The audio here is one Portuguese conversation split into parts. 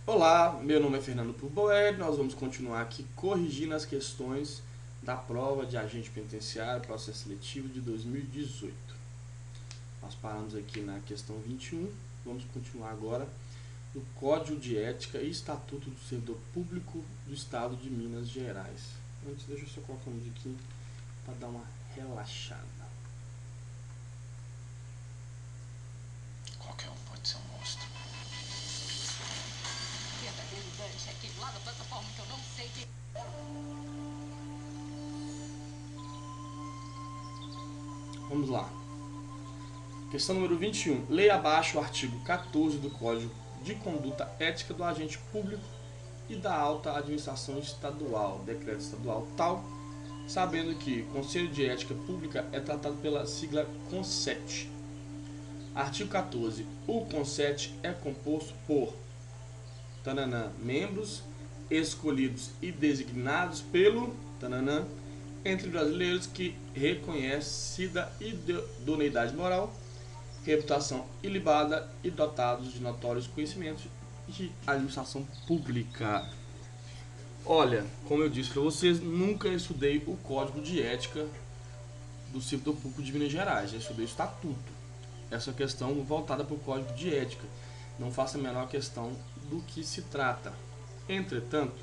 Olá, meu nome é Fernando Purboed. Nós vamos continuar aqui corrigindo as questões da prova de agente penitenciário, processo seletivo de 2018. Nós paramos aqui na questão 21, vamos continuar agora no Código de Ética e Estatuto do Servidor Público do Estado de Minas Gerais. Antes, deixa eu só colocar um aqui para dar uma relaxada. Qualquer um pode ser um monstro. Verdadeiro Dante é aquele lá da plataforma que eu não sei que... Vamos lá. Questão número 21. Leia abaixo o artigo 14 do Código de Conduta Ética do Agente Público e da Alta Administração Estadual, decreto estadual tal, sabendo que Conselho de Ética Pública é tratado pela sigla CONSET. Artigo 14. O CONSET é composto por membros escolhidos e designados pelo entre brasileiros que reconhecida idoneidade moral, reputação ilibada e dotados de notórios conhecimentos de administração pública. Olha, como eu disse para vocês, nunca estudei o Código de Ética do Servidor Público de Minas Gerais, já estudei o Estatuto. Essa questão voltada para o Código de Ética. Não faço a menor questão do que se trata. Entretanto,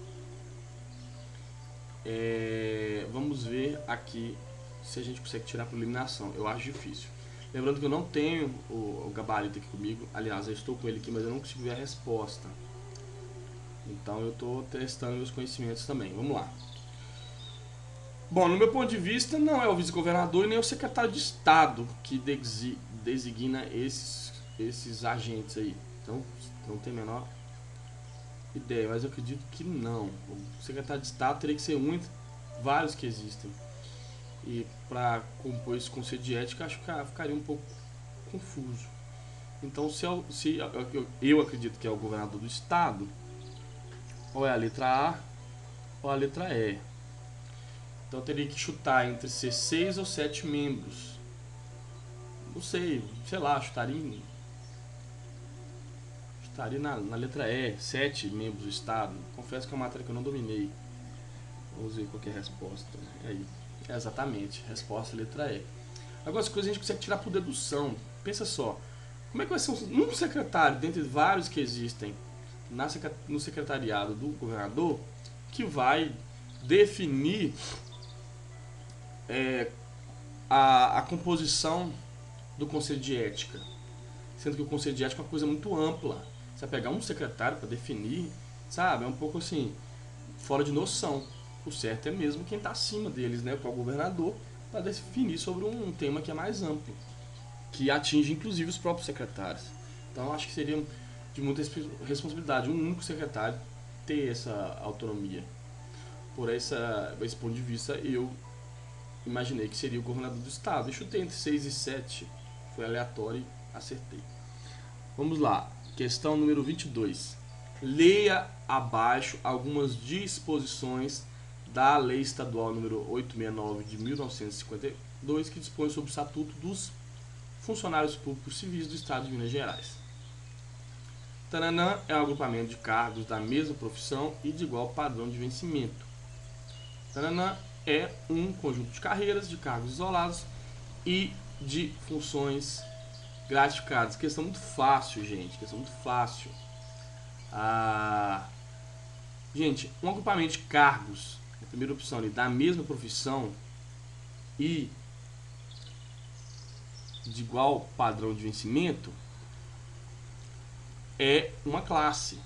vamos ver aqui se a gente consegue tirar por eliminação. Eu acho difícil. Lembrando que eu não tenho o gabarito aqui comigo. Aliás, eu estou com ele aqui, mas eu não consigo ver a resposta. Então eu estou testando meus conhecimentos também. Vamos lá. Bom, no meu ponto de vista, não é o vice-governador e nem o secretário de Estado que designa esses agentes aí. Então, não tem a menor ideia, mas eu acredito que não. O secretário de Estado teria que ser um entre vários que existem. E para compor esse conselho de ética, acho que ficaria um pouco confuso. Então, se eu acredito que é o governador do Estado, ou é a letra A ou a letra E. Então, eu teria que chutar entre ser 6 ou 7 membros. Não sei, chutaria na letra E, 7 membros do Estado. Confesso que é uma matéria que eu não dominei. Vamos ver qual é a resposta. Aí, exatamente, resposta letra E. Agora, as coisas a gente consegue tirar por dedução. Pensa só, como é que vai ser um secretário, dentre vários que existem no secretariado do governador, que vai definir a composição do Conselho de Ética? Sendo que o Conselho de Ética é uma coisa muito ampla. Você vai pegar um secretário para definir, sabe? É um pouco assim, fora de noção. O certo é mesmo quem está acima deles, né? Que é o governador, para definir sobre um tema que é mais amplo, que atinge inclusive os próprios secretários. Então eu acho que seria de muita responsabilidade um único secretário ter essa autonomia. Por esse ponto de vista, eu imaginei que seria o governador do estado. Eu chutei entre 6 e 7, foi aleatório e acertei. Vamos lá, questão número 22. Leia abaixo algumas disposições da Lei Estadual número 869 de 1952, que dispõe sobre o Estatuto dos Funcionários Públicos Civis do Estado de Minas Gerais. Tananã é um agrupamento de cargos da mesma profissão e de igual padrão de vencimento. Tananã é um conjunto de carreiras, de cargos isolados e de funções gratificadas. Questão muito fácil, gente. Questão muito fácil. Gente, um agrupamento de cargos, a primeira opção ali, da mesma profissão e de igual padrão de vencimento é uma classe.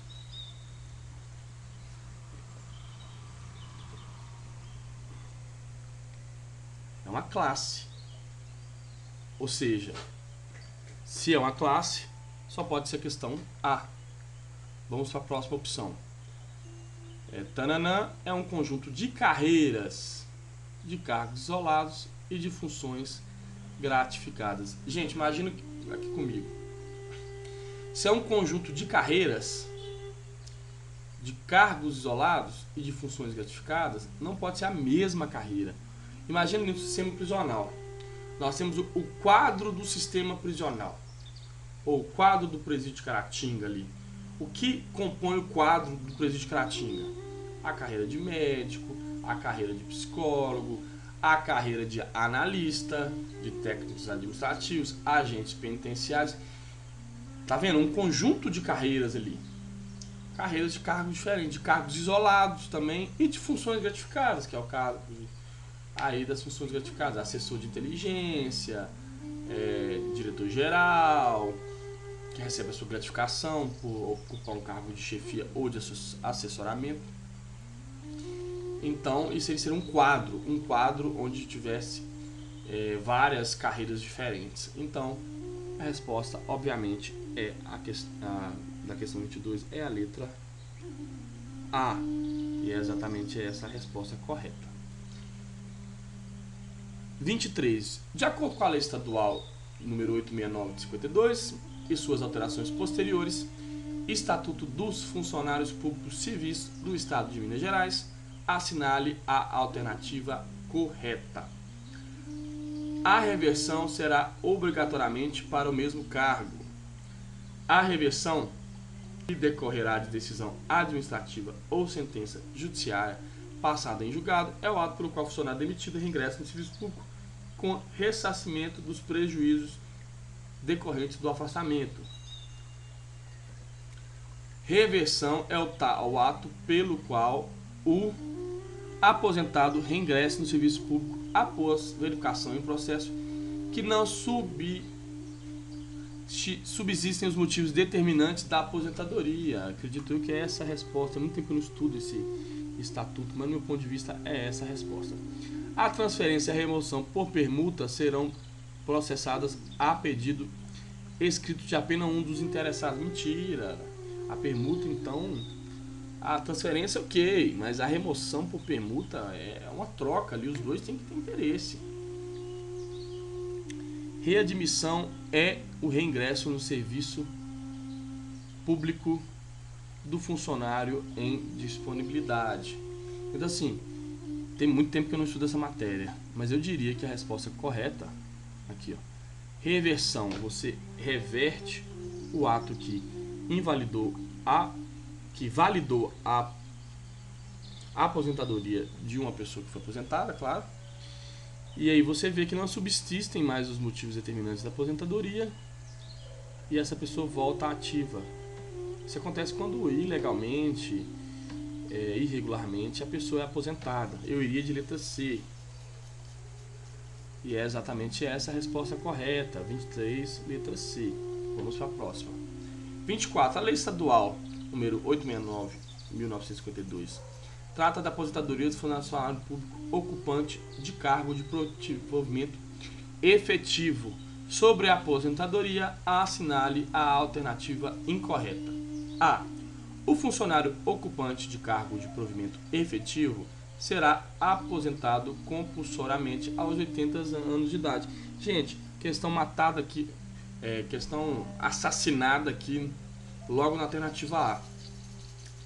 É uma classe. Ou seja, se é uma classe, só pode ser a questão A. Vamos para a próxima opção. Tananã é um conjunto de carreiras, de cargos isolados e de funções gratificadas. Gente, imagina aqui comigo. Se é um conjunto de carreiras, de cargos isolados e de funções gratificadas, não pode ser a mesma carreira. Imagina no sistema prisional. Nós temos o quadro do sistema prisional, ou o quadro do presídio de Caratinga ali, O que compõe o quadro do presídio de Cratinga? A carreira de médico, a carreira de psicólogo, a carreira de analista, de técnicos administrativos, agentes penitenciários. Tá vendo? Um conjunto de carreiras ali. Carreiras de cargos diferentes, de cargos isolados também e de funções gratificadas, que é o caso aí das funções gratificadas, assessor de inteligência, diretor-geral, que recebe a sua gratificação por ocupar um cargo de chefia ou de assessoramento. Então, isso aí seria um quadro onde tivesse várias carreiras diferentes. Então, a resposta, obviamente, da questão 22 é a letra A. E é exatamente essa a resposta correta. 23. De acordo com a Lei Estadual número 869 de 52 e suas alterações posteriores, Estatuto dos Funcionários Públicos Civis do Estado de Minas Gerais, assinale a alternativa correta. A reversão será obrigatoriamente para o mesmo cargo. A reversão, que decorrerá de decisão administrativa ou sentença judiciária passada em julgado, é o ato pelo qual o funcionário demitido reingressa no serviço público com ressarcimento dos prejuízos decorrentes do afastamento. Reversão é o ato pelo qual o aposentado reingressa no serviço público após verificação em processo que não subsistem os motivos determinantes da aposentadoria. Acredito eu que é essa a resposta. Há muito tempo eu não estudo esse estatuto, mas do meu ponto de vista é essa a resposta. A transferência e a remoção por permuta serão processadas a pedido escrito de apenas um dos interessados. Mentira! A permuta, então, a transferência ok, mas a remoção por permuta é uma troca ali, os dois têm que ter interesse. Readmissão é o reingresso no serviço público do funcionário em disponibilidade. Então assim, tem muito tempo que eu não estudo essa matéria, mas eu diria que a resposta correta, aqui ó, reversão, você reverte o ato que validou a aposentadoria de uma pessoa que foi aposentada, claro. E aí você vê que não subsistem mais os motivos determinantes da aposentadoria e essa pessoa volta ativa. Isso acontece quando ilegalmente, irregularmente, a pessoa é aposentada. Eu iria de letra C. E é exatamente essa a resposta correta. 23, letra C. Vamos para a próxima. 24. A Lei Estadual número 869, 1952, trata da aposentadoria do funcionário público ocupante de cargo de provimento efetivo. Sobre a aposentadoria, assinale a alternativa incorreta. A. O funcionário ocupante de cargo de provimento efetivo será aposentado compulsoriamente aos 80 anos de idade. Gente, questão matada aqui, questão assassinada aqui, logo na alternativa A.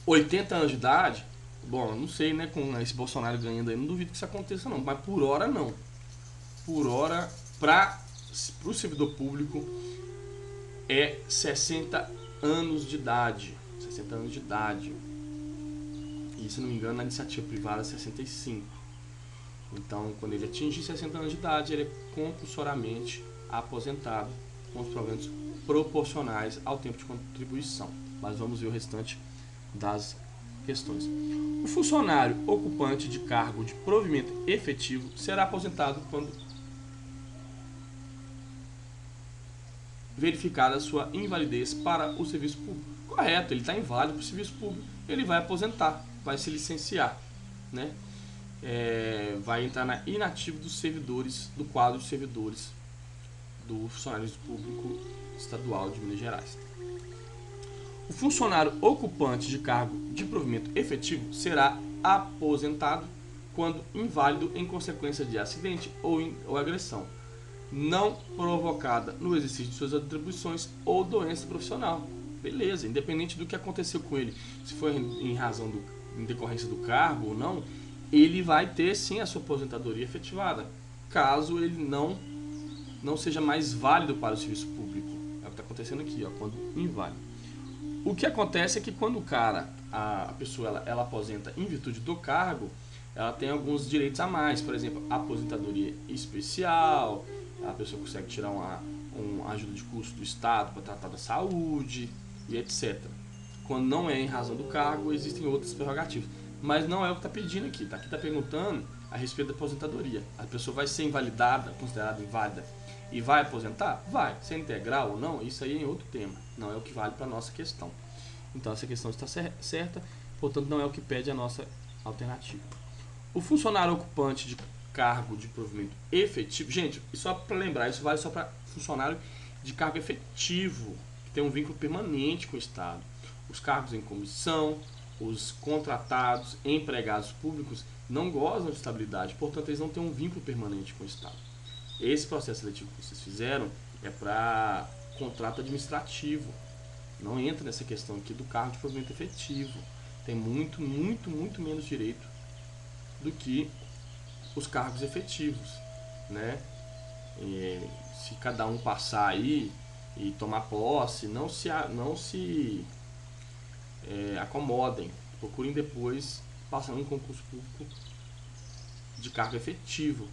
80 anos de idade, bom, não sei, né, com esse Bolsonaro ganhando aí, não duvido que isso aconteça não, mas por hora não. Por hora, para o servidor público, é 60 anos de idade. 60 anos de idade. E, se não me engano, na iniciativa privada é 65. Então, quando ele atingir 60 anos de idade, ele é compulsoriamente aposentado com os proventos proporcionais ao tempo de contribuição. Mas vamos ver o restante das questões. O funcionário ocupante de cargo de provimento efetivo será aposentado quando verificada a sua invalidez para o serviço público. Correto, ele está inválido para o serviço público, ele vai aposentar, vai se licenciar, né? Vai entrar na inativa dos servidores, do quadro de servidores do funcionário público estadual de Minas Gerais. O funcionário ocupante de cargo de provimento efetivo será aposentado quando inválido em consequência de acidente ou agressão não provocada no exercício de suas atribuições ou doença profissional. Beleza, independente do que aconteceu com ele, se foi em decorrência do cargo ou não, ele vai ter sim a sua aposentadoria efetivada, caso ele não seja mais válido para o serviço público. É o que está acontecendo aqui, ó, quando inválido. O que acontece é que quando o cara, a pessoa, ela aposenta em virtude do cargo, ela tem alguns direitos a mais. Por exemplo, aposentadoria especial, a pessoa consegue tirar uma ajuda de custo do Estado para tratar da saúde e etc. Quando não é em razão do cargo, existem outras prerrogativas. Mas não é o que está pedindo aqui. Aqui está perguntando a respeito da aposentadoria. A pessoa vai ser invalidada, considerada inválida, e vai aposentar? Vai. Se é integral ou não, isso aí é outro tema. Não é o que vale para a nossa questão. Então essa questão está certa, portanto não é o que pede a nossa alternativa. O funcionário ocupante de cargo de provimento efetivo, gente, só para lembrar, isso vale só para funcionário de cargo efetivo, que tem um vínculo permanente com o Estado. Os cargos em comissão, os contratados, empregados públicos não gozam de estabilidade, portanto eles não têm um vínculo permanente com o Estado. Esse processo seletivo que vocês fizeram é para contrato administrativo, não entra nessa questão aqui do cargo de provimento efetivo. Tem muito menos direito do que os cargos efetivos, né? Se cada um passar aí e tomar posse, não se acomodem, procurem depois passar num concurso público de cargo efetivo,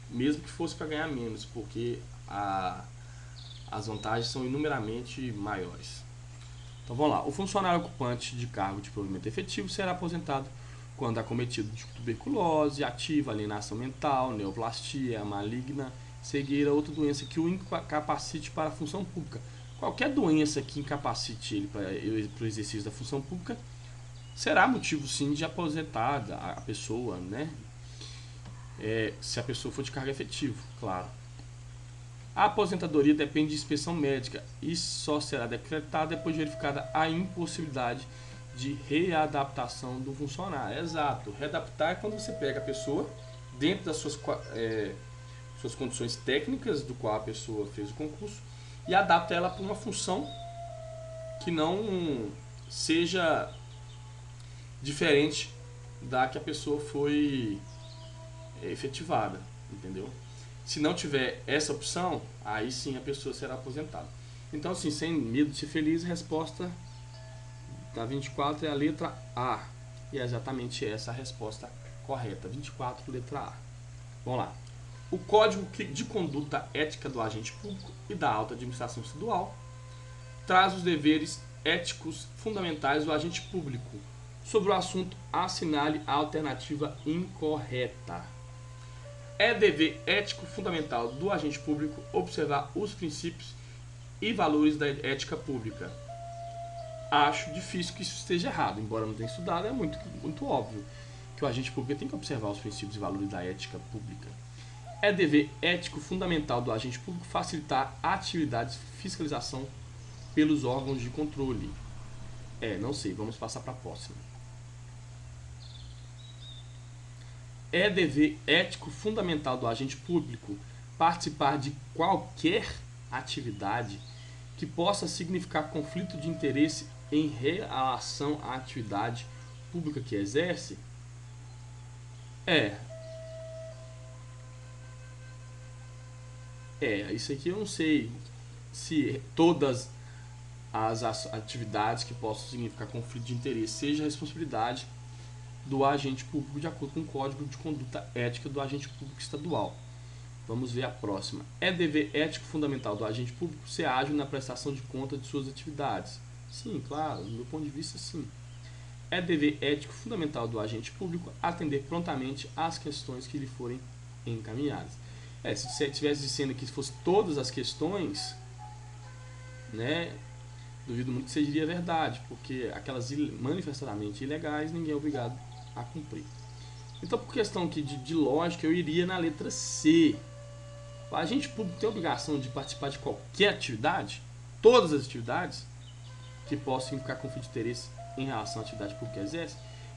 mesmo que fosse para ganhar menos, porque as vantagens são inumeramente maiores. Então vamos lá, o funcionário ocupante de cargo de provimento efetivo será aposentado quando acometido de tuberculose ativa, alienação mental, neoplastia, maligna, cegueira, outra doença que o incapacite para a função pública. Qualquer doença que incapacite ele para o exercício da função pública será motivo sim de aposentar a pessoa, né? Se a pessoa for de cargo efetivo, claro. A aposentadoria depende de inspeção médica e só será decretada depois de verificada a impossibilidade de readaptação do funcionário. Exato. Readaptar é quando você pega a pessoa dentro das suas condições técnicas do qual a pessoa fez o concurso e adapta ela para uma função que não seja diferente da que a pessoa foi efetivada, entendeu? Se não tiver essa opção, aí sim a pessoa será aposentada. Então, assim, sem medo de ser feliz, a resposta da 24 é a letra A. E é exatamente essa a resposta correta. 24, letra A. Vamos lá. O Código de Conduta Ética do Agente Público e da Alta Administração Estadual traz os deveres éticos fundamentais do agente público. Sobre o assunto, assinale a alternativa incorreta. É dever ético fundamental do agente público observar os princípios e valores da ética pública. Acho difícil que isso esteja errado, embora não tenha estudado, é muito óbvio que o agente público tem que observar os princípios e valores da ética pública. É dever ético fundamental do agente público facilitar atividades de fiscalização pelos órgãos de controle. Não sei, vamos passar para a próxima. É dever ético fundamental do agente público participar de qualquer atividade que possa significar conflito de interesse em relação à atividade pública que exerce? Isso aqui eu não sei se todas as atividades que possam significar conflito de interesse seja a responsabilidade do agente público de acordo com o Código de Conduta Ética do Agente Público Estadual. Vamos ver a próxima. É dever ético fundamental do agente público ser ágil na prestação de conta de suas atividades? Sim, claro, do meu ponto de vista, sim. É dever ético fundamental do agente público atender prontamente às questões que lhe forem encaminhadas. Se você estivesse dizendo que fosse todas as questões, né, duvido muito que seria verdade, porque aquelas manifestadamente ilegais ninguém é obrigado a cumprir. Então, por questão aqui de lógica, eu iria na letra C. O agente público tem a obrigação de participar de qualquer atividade, todas as atividades que possam significar conflito de interesse em relação à atividade pública que exerce.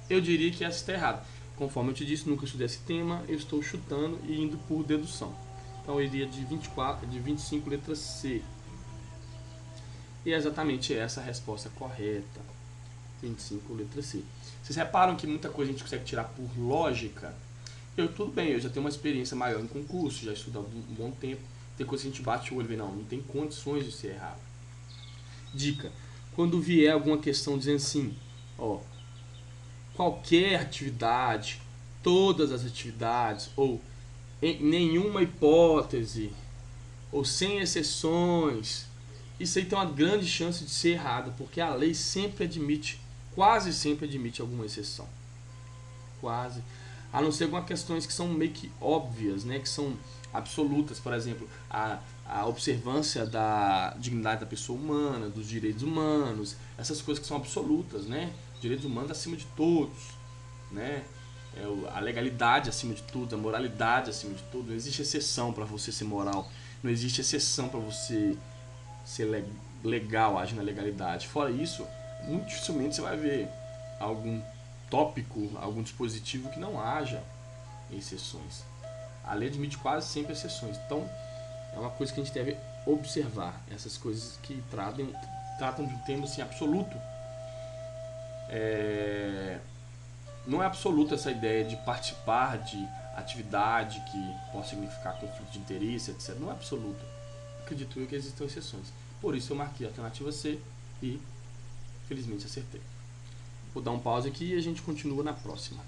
Eu diria que essa está errada. Conforme eu te disse, nunca estudei esse tema, eu estou chutando e indo por dedução. Então eu iria de 25, letra C. E é exatamente essa a resposta correta. 25, letra C. Vocês reparam que muita coisa a gente consegue tirar por lógica? Tudo bem, eu já tenho uma experiência maior em concurso, já estudo há um bom tempo. Tem coisa que a gente bate o olho e vê, não tem condições de ser errado. Dica: quando vier alguma questão dizendo assim, ó, qualquer atividade, todas as atividades, ou em nenhuma hipótese, ou sem exceções, isso aí tem uma grande chance de ser errado, porque a lei sempre admite, quase sempre admite alguma exceção. Quase. A não ser algumas questões que são meio que óbvias, né, que são absolutas, por exemplo, a observância da dignidade da pessoa humana, dos direitos humanos, essas coisas que são absolutas, né, direitos humanos acima de todos, né, a legalidade acima de tudo, a moralidade acima de tudo. Não existe exceção para você ser moral, não existe exceção para você ser legal, agir na legalidade. Fora isso, muito dificilmente você vai ver algum tópico, algum dispositivo que não haja exceções. A lei admite quase sempre exceções. Então, é uma coisa que a gente deve observar. Essas coisas que tratam de um tema assim, absoluto. Não é absoluta essa ideia de participar de atividade que possa significar conflito de interesse, etc. Não é absoluta. Acredito eu que existam exceções. Por isso eu marquei a alternativa C e felizmente acertei. Vou dar um pause aqui e a gente continua na próxima.